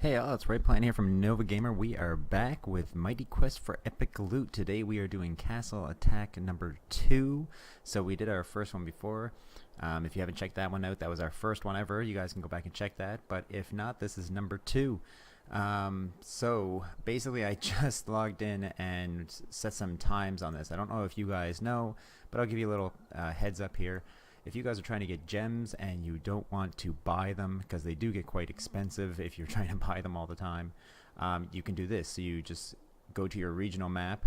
Hey all, it's Plan here from Novagamer. We are back with Mighty Quest for Epic Loot. Today we are doing Castle Attack number 2. So we did our first one before. If you haven't checked that one out, that was our first one ever. You guys can go back and check that. But if not, this is number 2. So basically I just logged in and set some times on this. I don't know if you guys know, but I'll give you a little heads up here. If you guys are trying to get gems and you don't want to buy them, because they do get quite expensive if you're trying to buy them all the time, you can do this. So you just go to your regional map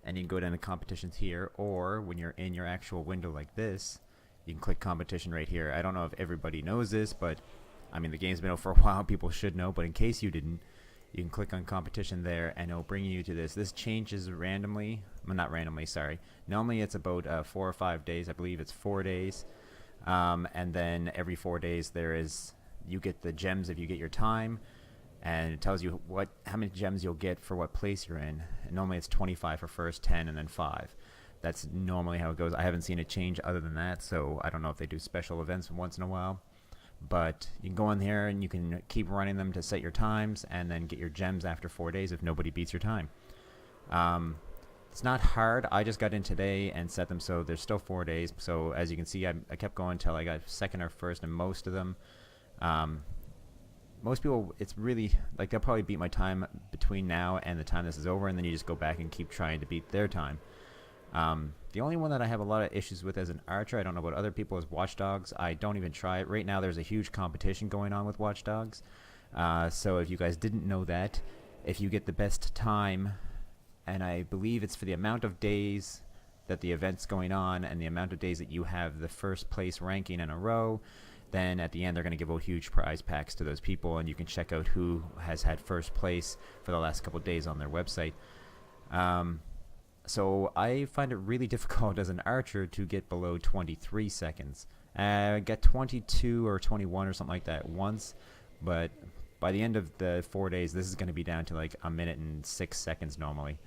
and you can go down to competitions here, or when you're in your actual window like this, you can click competition right here. I don't know if everybody knows this, but I mean the game's been out for a while, people should know, but in case you didn't, you can click on competition there and it'll bring you to this. This changes randomly. Well, not randomly, sorry. Normally it's about 4 or 5 days. I believe it's 4 days. And then every 4 days you get the gems if you get your time, and it tells you how many gems you'll get for what place you're in. And normally it's 25 for first, 10, and then 5. That's normally how it goes. I haven't seen it change other than that, so I don't know if they do special events once in a while. But you can go in here and you can keep running them to set your times and then get your gems after 4 days if nobody beats your time. It's not hard. I just got in today and set them so there's still 4 days. So as you can see, I kept going until I got second or first in most of them. Most people, it's really like they'll probably beat my time between now and the time this is over, and then you just go back and keep trying to beat their time. The only one that I have a lot of issues with as an archer, I don't know about other people, is Watch Dogs. I don't even try it. Right now there's a huge competition going on with Watch Dogs. So if you guys didn't know that, if you get the best time, and I believe it's for the amount of days that the event's going on and the amount of days that you have the first place ranking in a row, then at the end they're going to give out huge prize packs to those people, and you can check out who has had first place for the last couple of days on their website. So I find it really difficult as an archer to get below 23 seconds. I got 22 or 21 or something like that once, but by the end of the 4 days, this is going to be down to like a minute and 6 seconds normally.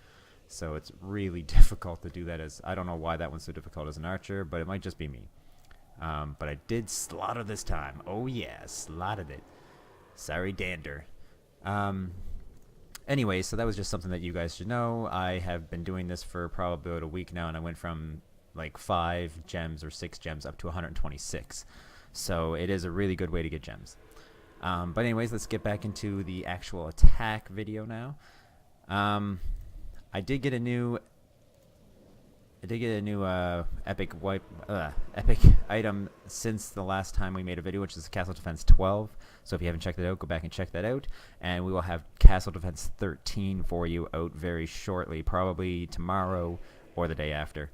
So it's really difficult to do that. I don't know why that one's so difficult as an archer, but it might just be me. But I did slaughter this time. Oh yeah, slaughtered it. Sorry, Dander. Anyway, so that was just something that you guys should know. I have been doing this for probably about a week now, and I went from like 5 gems or 6 gems up to 126. So it is a really good way to get gems. But anyways, let's get back into the actual attack video now. I did get a new epic item since the last time we made a video, which is Castle Defense 12. So if you haven't checked it out, go back and check that out. And we will have Castle Defense 13 for you out very shortly, probably tomorrow or the day after.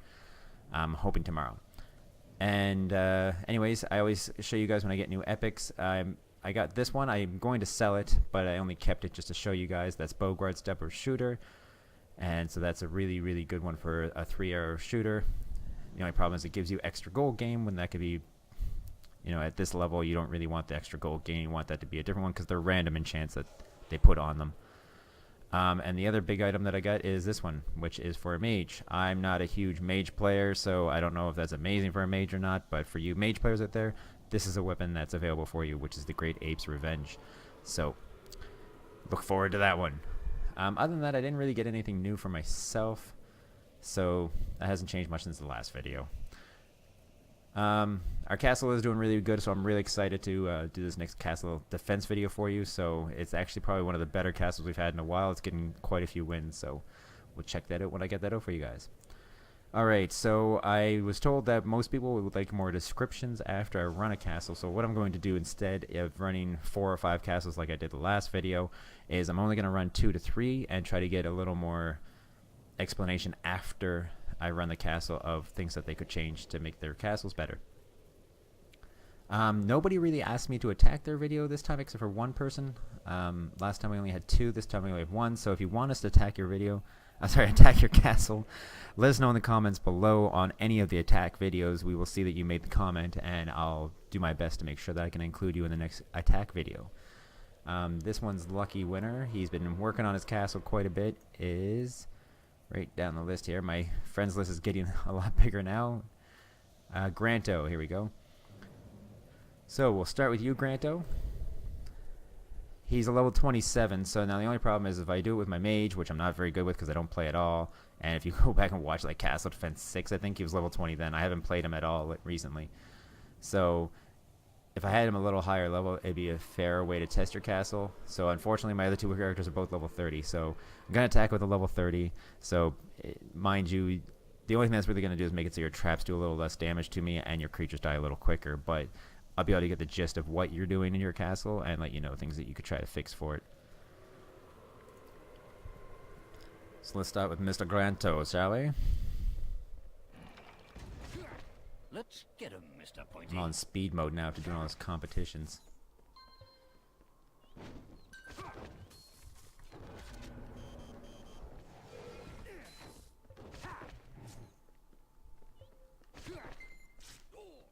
I'm hoping tomorrow. And anyways, I always show you guys when I get new epics. I got this one. I'm going to sell it, but I only kept it just to show you guys. That's Bogard Stepper Shooter. And so that's a really, really good one for a 3-arrow shooter. The only problem is it gives you extra gold gain, when that could be, at this level you don't really want the extra gold gain. You want that to be a different one because they're random enchants that they put on them. And the other big item that I got is this one, which is for a mage. I'm not a huge mage player, so I don't know if that's amazing for a mage or not, but for you mage players out there, this is a weapon that's available for you, which is the Great Ape's Revenge. So look forward to that one. Other than that, I didn't really get anything new for myself, so that hasn't changed much since the last video. Our castle is doing really good, so I'm really excited to do this next castle defense video for you. So it's actually probably one of the better castles we've had in a while. It's getting quite a few wins, so we'll check that out when I get that out for you guys. Alright, so I was told that most people would like more descriptions after I run a castle, so what I'm going to do instead of running 4 or 5 castles like I did the last video is I'm only going to run 2 to 3 and try to get a little more explanation after I run the castle of things that they could change to make their castles better. Nobody really asked me to attack their video this time except for one person. Last time we only had 2, this time we only have 1, so if you want us to attack your video, attack your castle, let us know in the comments below on any of the attack videos. We will see that you made the comment, and I'll do my best to make sure that I can include you in the next attack video. This one's lucky winner. He's been working on his castle quite a bit. Is right down the list here. My friends list is getting a lot bigger now. Granto, here we go. So we'll start with you, Granto. he's a level 27, so now the only problem is if I do it with my mage, which I'm not very good with because I don't play at all, and if you go back and watch like Castle Defense 6, I think he was level 20 then. I haven't played him at all recently. So if I had him a little higher level, it'd be a fair way to test your castle. So unfortunately, my other two characters are both level 30, so I'm going to attack with a level 30. So mind you, the only thing that's really going to do is make it so your traps do a little less damage to me and your creatures die a little quicker, but I'll be able to get the gist of what you're doing in your castle and let you know things that you could try to fix for it. So let's start with Mr. Granto, shall we? Let's get him, Mr. Pointy. I'm on speed mode now after doing all those competitions.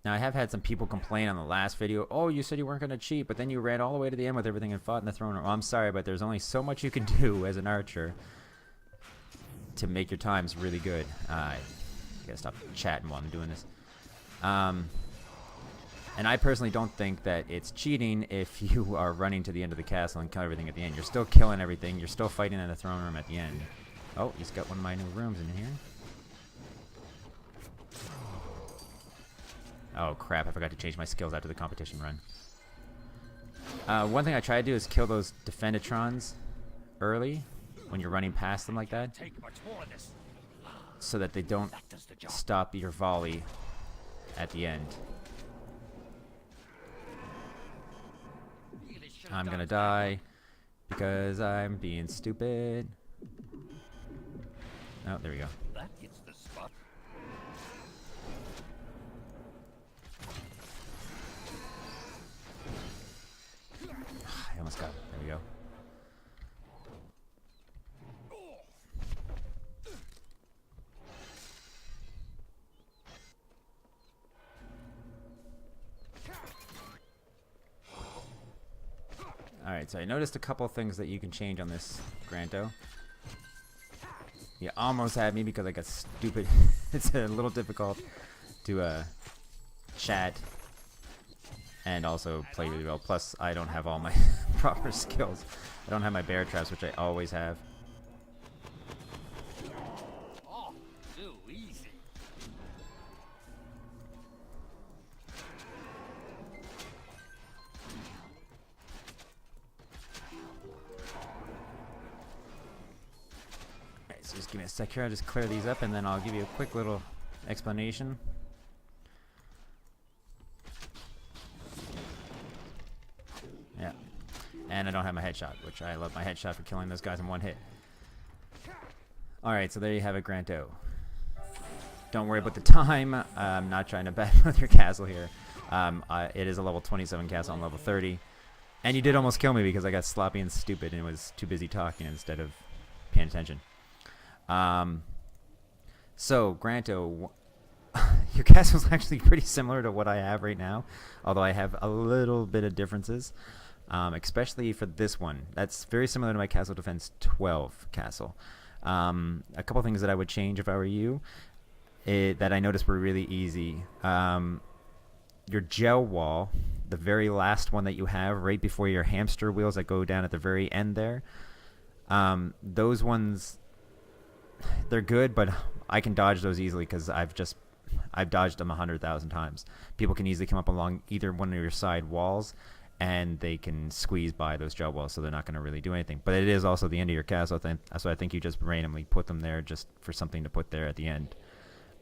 Now, I have had some people complain on the last video, oh, you said you weren't going to cheat, but then you ran all the way to the end with everything and fought in the throne room. Well, I'm sorry, but there's only so much you can do as an archer to make your times really good. I gotta stop chatting while I'm doing this. And I personally don't think that it's cheating if you are running to the end of the castle and kill everything at the end. You're still killing everything. You're still fighting in the throne room at the end. Oh, he's got one of my new rooms in here. Oh crap, I forgot to change my skills after the competition run. One thing I try to do is kill those Defendatrons early when you're running past them like that, so that they don't stop your volley at the end. I'm gonna die because I'm being stupid. Oh, there we go. That hits the spot. I almost got it. There we go. Alright, so I noticed a couple things that you can change on this Granto. You almost had me because I got stupid. It's a little difficult to chat and also play really well. Plus, I don't have all my proper skills. I don't have my bear traps, which I always have. Oh, too easy. Alright, so just give me a sec here. I'll just clear these up and then I'll give you a quick little explanation. Yeah. And I don't have my headshot, which I love my headshot for killing those guys in one hit. Alright, so there you have it, Granto. Don't worry about the time. I'm not trying to badmouth your castle here. It is a level 27 castle on level 30. And you did almost kill me because I got sloppy and stupid and was too busy talking instead of paying attention. So, Granto, your castle is actually pretty similar to what I have right now, although I have a little bit of differences, especially for this one. That's very similar to my Castle Defense 12 castle. A couple things that I would change if I were you that I noticed were really easy. Your gel wall, the very last one that you have right before your hamster wheels that go down at the very end there, those ones, they're good, but I can dodge those easily because I've dodged them 100,000 times. People can easily come up along either one of your side walls and they can squeeze by those gel walls, so they're not going to really do anything. But it is also the end of your castle, so I think you just randomly put them there just for something to put there at the end.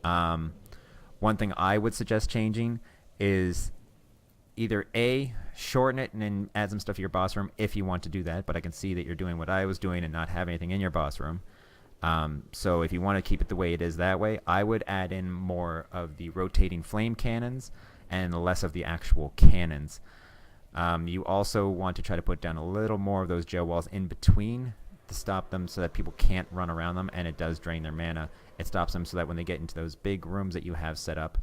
One thing I would suggest changing is either A, shorten it and then add some stuff to your boss room if you want to do that, but I can see that you're doing what I was doing and not have anything in your boss room. So if you want to keep it the way it is that way, I would add in more of the rotating flame cannons and less of the actual cannons. You also want to try to put down a little more of those gel walls in between to stop them so that people can't run around them, and it does drain their mana. It stops them so that when they get into those big rooms that you have set up,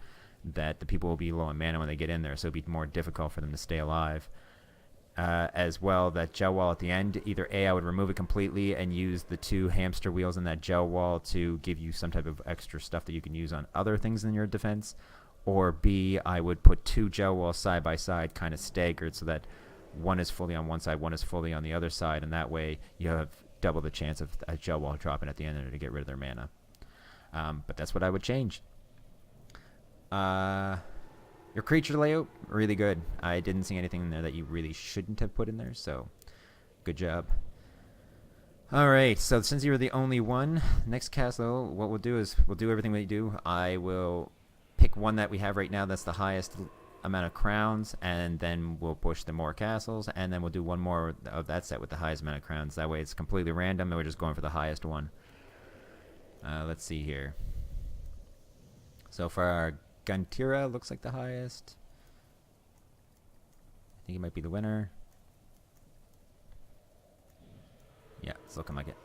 that the people will be low on mana when they get in there, so it'll be more difficult for them to stay alive. As well, that gel wall at the end, either A, I would remove it completely and use the 2 hamster wheels in that gel wall to give you some type of extra stuff that you can use on other things in your defense, or B, I would put 2 gel walls side by side, kind of staggered, so that one is fully on one side, one is fully on the other side, and that way you have double the chance of a gel wall dropping at the end there to get rid of their mana. But that's what I would change. Your creature layout, really good. I didn't see anything in there that you really shouldn't have put in there, so good job. Alright, so since you were the only one, next castle, what we'll do is we'll do everything we do. I will pick one that we have right now that's the highest amount of crowns, and then we'll push the more castles, and then we'll do one more of that set with the highest amount of crowns. That way it's completely random, and we're just going for the highest one. Let's see here. So for our Guntira, looks like the highest. I think it might be the winner. Yeah, it's looking like it.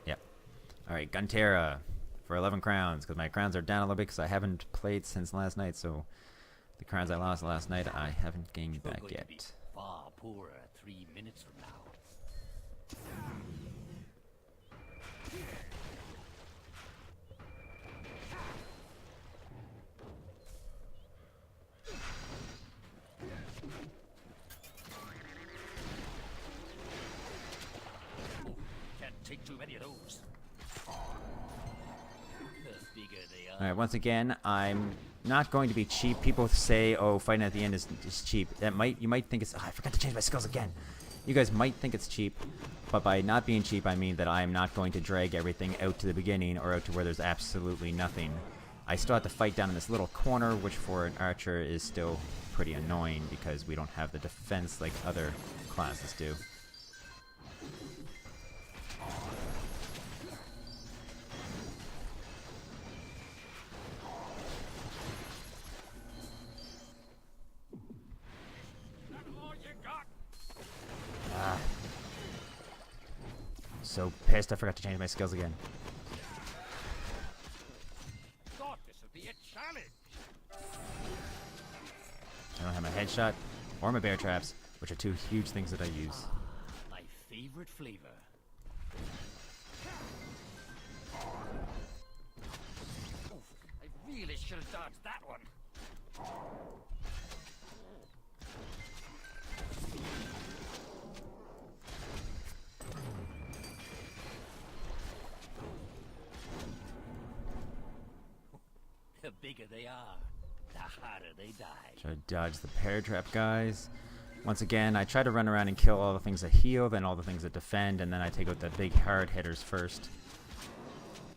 Yep. Alright, Guntira for 11 crowns, because my crowns are down a little bit because I haven't played since last night, so the crowns I lost last night I haven't gained back yet. Be far poorer 3 minutes from now. Take too many of those. The bigger they are. Alright, once again, I'm not going to be cheap. People say, oh, fighting at the end is cheap. You might think it's, oh, I forgot to change my skills again. You guys might think it's cheap, but by not being cheap, I mean that I am not going to drag everything out to the beginning or out to where there's absolutely nothing. I still have to fight down in this little corner, which for an archer is still pretty annoying because we don't have the defense like other classes do. So pissed I forgot to change my skills again. Thought this would be a challenge. I don't have my headshot or my bear traps, which are two huge things that I use. My favorite flavor. Oof, I really should have dodged that one. The bigger they are, the harder they die. Try to dodge the bear trap guys. Once again, I try to run around and kill all the things that heal, then all the things that defend, and then I take out the big hard hitters first.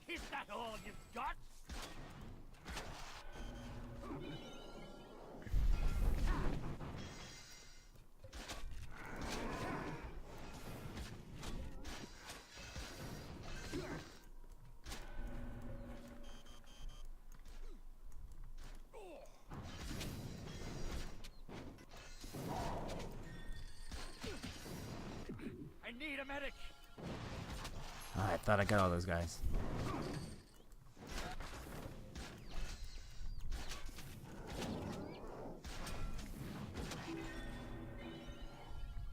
Is that all you've got? I need a medic. Oh, I thought I got all those guys.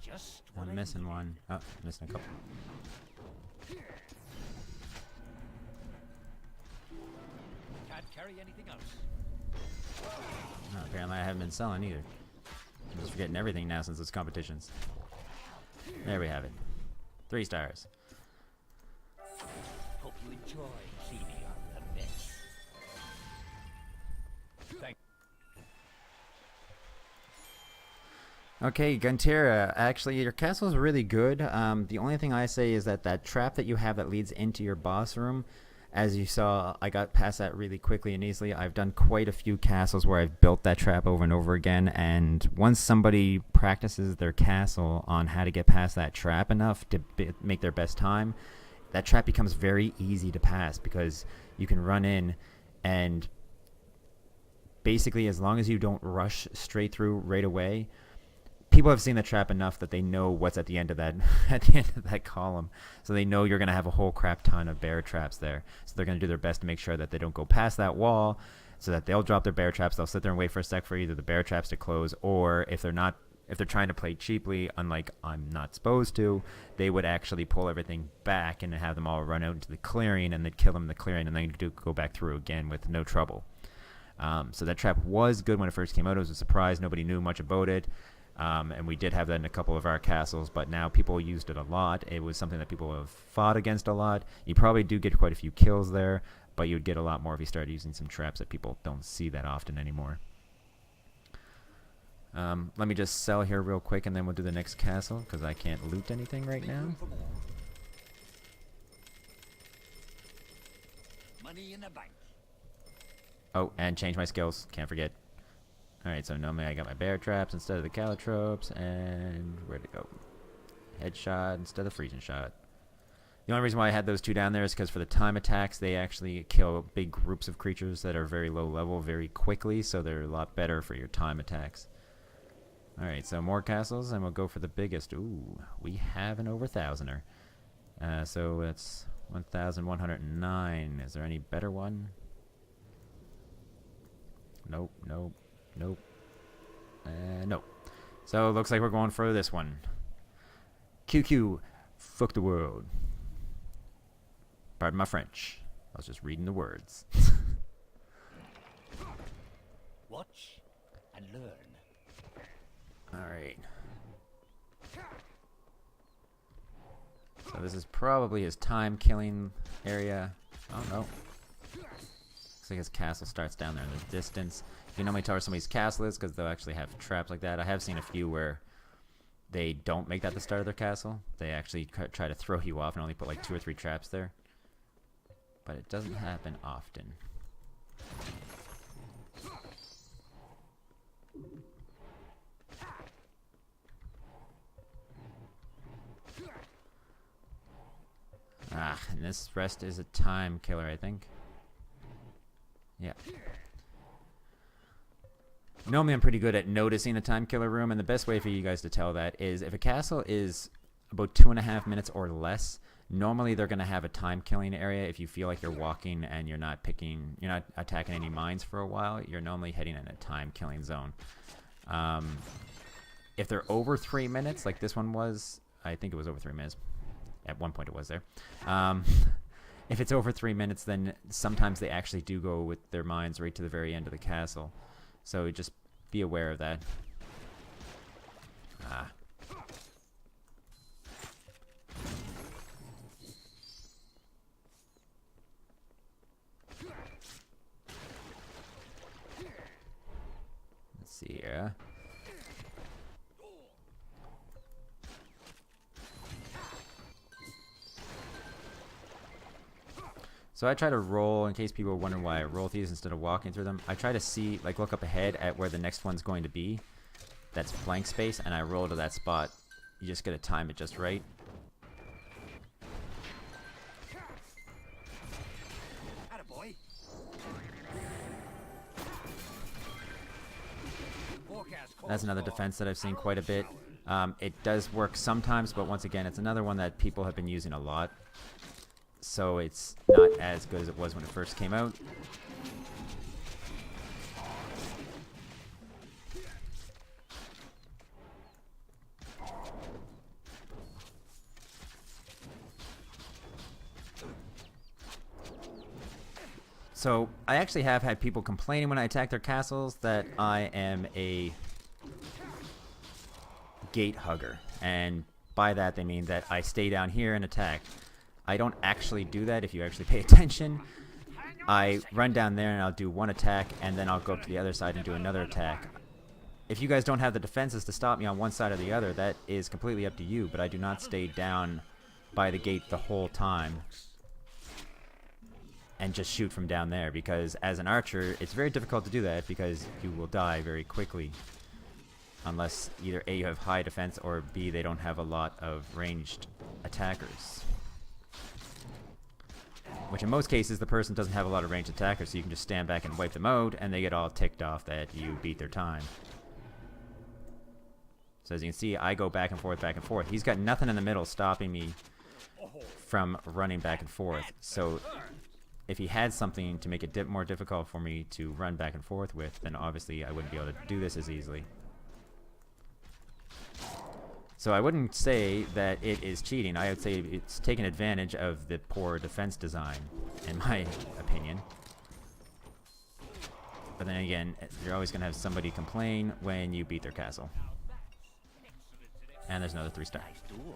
Just what I'm missing one. Oh, missing a couple. Can't carry anything else. Oh, apparently I haven't been selling either. I'm just forgetting everything now since it's competitions. There we have it. 3 stars. Hope you enjoy cleaning up the mess. Thank Okay, Guntira, actually your castle is really good. The only thing I say is that that trap that you have that leads into your boss room, as you saw, I got past that really quickly and easily. I've done quite a few castles where I've built that trap over and over again, and once somebody practices their castle on how to get past that trap enough to make their best time, that trap becomes very easy to pass because you can run in and basically as long as you don't rush straight through right away, people have seen the trap enough that they know what's at the end of that column, so they know you're going to have a whole crap ton of bear traps there. So they're going to do their best to make sure that they don't go past that wall, so that they'll drop their bear traps. They'll sit there and wait for a sec for either the bear traps to close, or if they're trying to play cheaply, unlike I'm not supposed to, they would actually pull everything back and have them all run out into the clearing, and they'd kill them in the clearing, and then go back through again with no trouble. So that trap was good when it first came out. It was a surprise. Nobody knew much about it. And we did have that in a couple of our castles, but now people used it a lot. It was something that people have fought against a lot. You probably do get quite a few kills there, but you'd get a lot more if you started using some traps that people don't see that often anymore. Let me just sell here real quick, and then we'll do the next castle, because I can't loot anything right now. Money in the bank. Oh, and change my skills. Can't forget. Alright, so normally I got my bear traps instead of the calotropes, and where'd it go? Headshot instead of freezing shot. The only reason why I had those two down there is because for the time attacks, they actually kill big groups of creatures that are very low level very quickly, so they're a lot better for your time attacks. Alright, so more castles, and we'll go for the biggest. Ooh, we have an over thousander. So that's 1,109. Is there any better one? Nope, nope, nope. Nope. So it looks like we're going for this one. QQ, fuck the world. Pardon my French. I was just reading the words. Watch and learn. Alright. So this is probably his time-killing area. Oh, no. Looks like his castle starts down there in the distance. You can normally tell where somebody's castle is because they'll actually have traps like that. I have seen a few where they don't make that the start of their castle. They actually try to throw you off and only put like 2 or 3 traps there. But it doesn't happen often. Ah, and this rest is a time killer, I think. Yeah. Normally I'm pretty good at noticing a time killer room, and the best way for you guys to tell that is if a castle is about 2.5 minutes or less, normally they're going to have a time killing area. If you feel like you're walking and you're not attacking any mines for a while, you're normally heading in a time killing zone. If they're over 3 minutes, like this one was, I think it was over 3 minutes. At one point it was there. If it's over 3 minutes, then sometimes they actually do go with their mines right to the very end of the castle. So just be aware of that. Ah. Let's see here. So I try to roll, in case people are wondering why I roll these instead of walking through them. I try to see, like look up ahead at where the next one's going to be. That's blank space, and I roll to that spot. You just gotta time it just right. Attaboy. That's another defense that I've seen quite a bit. It does work sometimes, but once again, it's another one that people have been using a lot. So it's not as good as it was when it first came out. So I actually have had people complaining when I attack their castles that I am a gate hugger. And by that they mean that I stay down here and attack. I don't actually do that if you actually pay attention. I run down there and I'll do one attack, and then I'll go up to the other side and do another attack. If you guys don't have the defenses to stop me on one side or the other, that is completely up to you, but I do not stay down by the gate the whole time and just shoot from down there, because as an archer, it's very difficult to do that because you will die very quickly. Unless either A, you have high defense, or B, they don't have a lot of ranged attackers. Which in most cases, the person doesn't have a lot of ranged attackers, so you can just stand back and wipe them out, and they get all ticked off that you beat their time. So as you can see, I go back and forth, back and forth. He's got nothing in the middle stopping me from running back and forth. So if he had something to make it more difficult for me to run back and forth with, then obviously I wouldn't be able to do this as easily. So I wouldn't say that it is cheating. I would say it's taking advantage of the poor defense design, in my opinion. But then again, you're always going to have somebody complain when you beat their castle. And there's another 3-star. Nice door.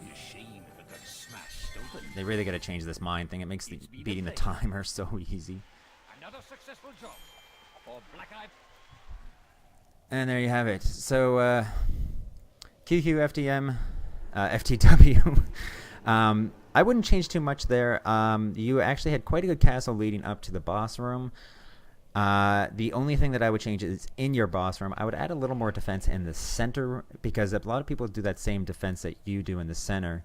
Be a shame if it got smashed open. They really got to change this mine thing. It makes It's been a beating the pleasure. timer so easy. Another successful job for Black Eye. And there you have it. So, QQ, FTW. I wouldn't change too much there. You actually had quite a good castle leading up to the boss room. The only thing that I would change is in your boss room. I would add a little more defense in the center, because a lot of people do that same defense that you do in the center.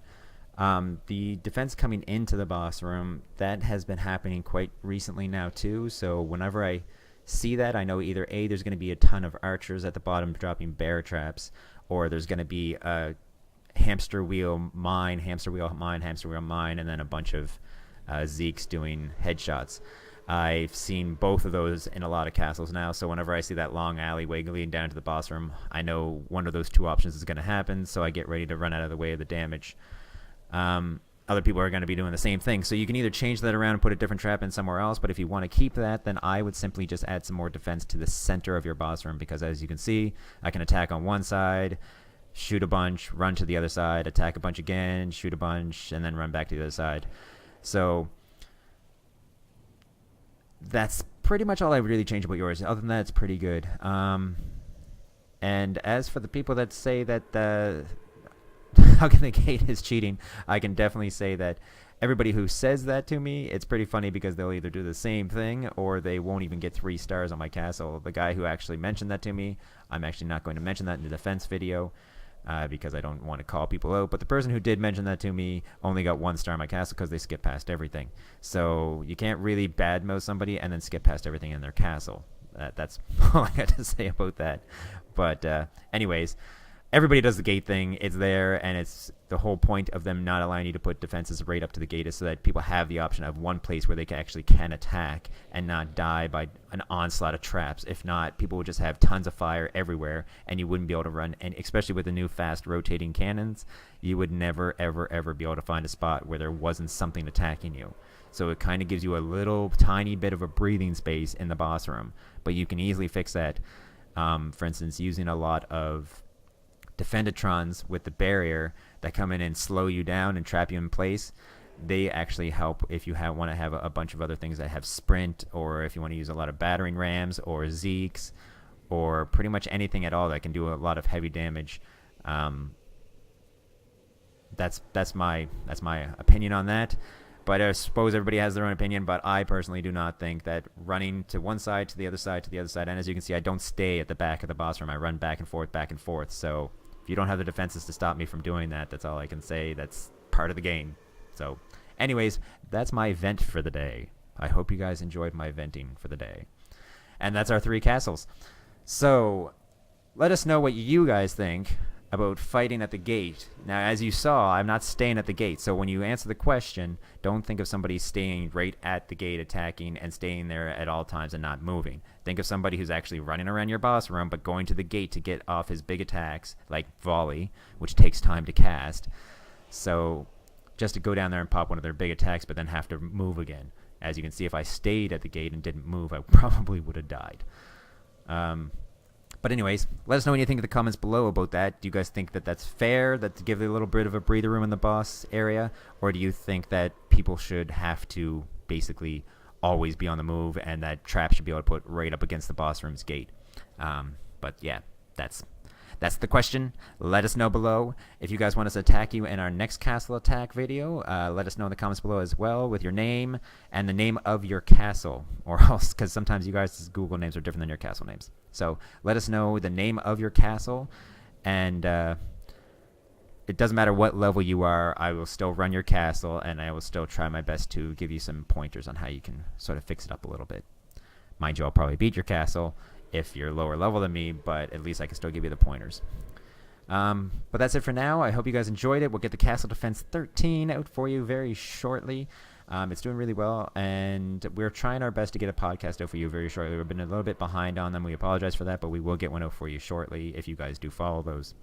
The defense coming into the boss room, that has been happening quite recently now too. So whenever I see that, I know either A, there's going to be a ton of archers at the bottom dropping bear traps, or there's going to be a hamster wheel mine, hamster wheel mine, hamster wheel mine, and then a bunch of Zeeks doing headshots. I've seen both of those in a lot of castles now, so whenever I see that long alleyway leading down to the boss room, I know one of those two options is going to happen, so I get ready to run out of the way of the damage. Other people are going to be doing the same thing, so you can either change that around and put a different trap in somewhere else, but if you want to keep that, then I would simply just add some more defense to the center of your boss room, because as you can see, I can attack on one side, shoot a bunch, run to the other side, attack a bunch again, shoot a bunch, and then run back to the other side. So that's pretty much all I really change about yours. Other than that, it's pretty good. And as for the people that say that Hugging the Gate is cheating, I can definitely say that everybody who says that to me, it's pretty funny, because they'll either do the same thing or they won't even get 3 stars on my castle. The guy who actually mentioned that to me, I'm actually not going to mention that in the defense video, because I don't want to call people out. But the person who did mention that to me only got 1 star on my castle because they skipped past everything. So you can't really badmouth somebody and then skip past everything in their castle. That's all I got to say about that. But anyways, everybody does the gate thing. It's there, and it's the whole point of them not allowing you to put defenses right up to the gate is so that people have the option of one place where they can attack and not die by an onslaught of traps. If not, people would just have tons of fire everywhere, and you wouldn't be able to run. And especially with the new fast rotating cannons, you would never, ever, ever be able to find a spot where there wasn't something attacking you. So it kind of gives you a little tiny bit of a breathing space in the boss room. But you can easily fix that. For instance, using a lot of Defendatrons with the barrier that come in and slow you down and trap you in place. They actually help if you want to have a bunch of other things that have sprint, or if you want to use a lot of battering rams or Zeeks, or pretty much anything at all that can do a lot of heavy damage. That's my opinion on that. But I suppose everybody has their own opinion, but I personally do not think that running to one side, to the other side, to the other side, and as you can see, I don't stay at the back of the boss room. I run back and forth, so if you don't have the defenses to stop me from doing that, that's all I can say. That's part of the game. So anyways, that's my vent for the day. I hope you guys enjoyed my venting for the day. And that's our 3 castles. So let us know what you guys think about fighting at the gate. Now, as you saw, I'm not staying at the gate, so when you answer the question, don't think of somebody staying right at the gate attacking and staying there at all times and not moving. Think of somebody who's actually running around your boss room but going to the gate to get off his big attacks, like volley, which takes time to cast. So just to go down there and pop one of their big attacks but then have to move again. As you can see, if I stayed at the gate and didn't move, I probably would have died. But anyways, let us know what you think in the comments below about that. Do you guys think that that's fair, that to give it a little bit of a breather room in the boss area? Or do you think that people should have to basically always be on the move and that trap should be able to put right up against the boss room's gate? But yeah, that's the question. Let us know below. If you guys want us to attack you in our next castle attack video, let us know in the comments below as well with your name and the name of your castle. Or else, because sometimes you guys' Google names are different than your castle names. So let us know the name of your castle, and it doesn't matter what level you are, I will still run your castle, and I will still try my best to give you some pointers on how you can sort of fix it up a little bit. Mind you, I'll probably beat your castle if you're lower level than me, but at least I can still give you the pointers. But that's it for now. I hope you guys enjoyed it. We'll get the Castle Defense 13 out for you very shortly. It's doing really well, and we're trying our best to get a podcast out for you very shortly. We've been a little bit behind on them. We apologize for that, but we will get one out for you shortly if you guys do follow those.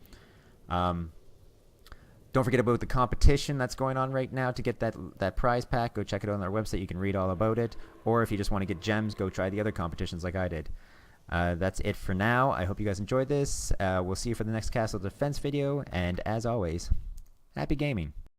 Don't forget about the competition that's going on right now to get that prize pack. Go check it out on our website. You can read all about it. Or if you just want to get gems, go try the other competitions like I did. That's it for now. I hope you guys enjoyed this. We'll see you for the next Castle Defense video, and as always, happy gaming.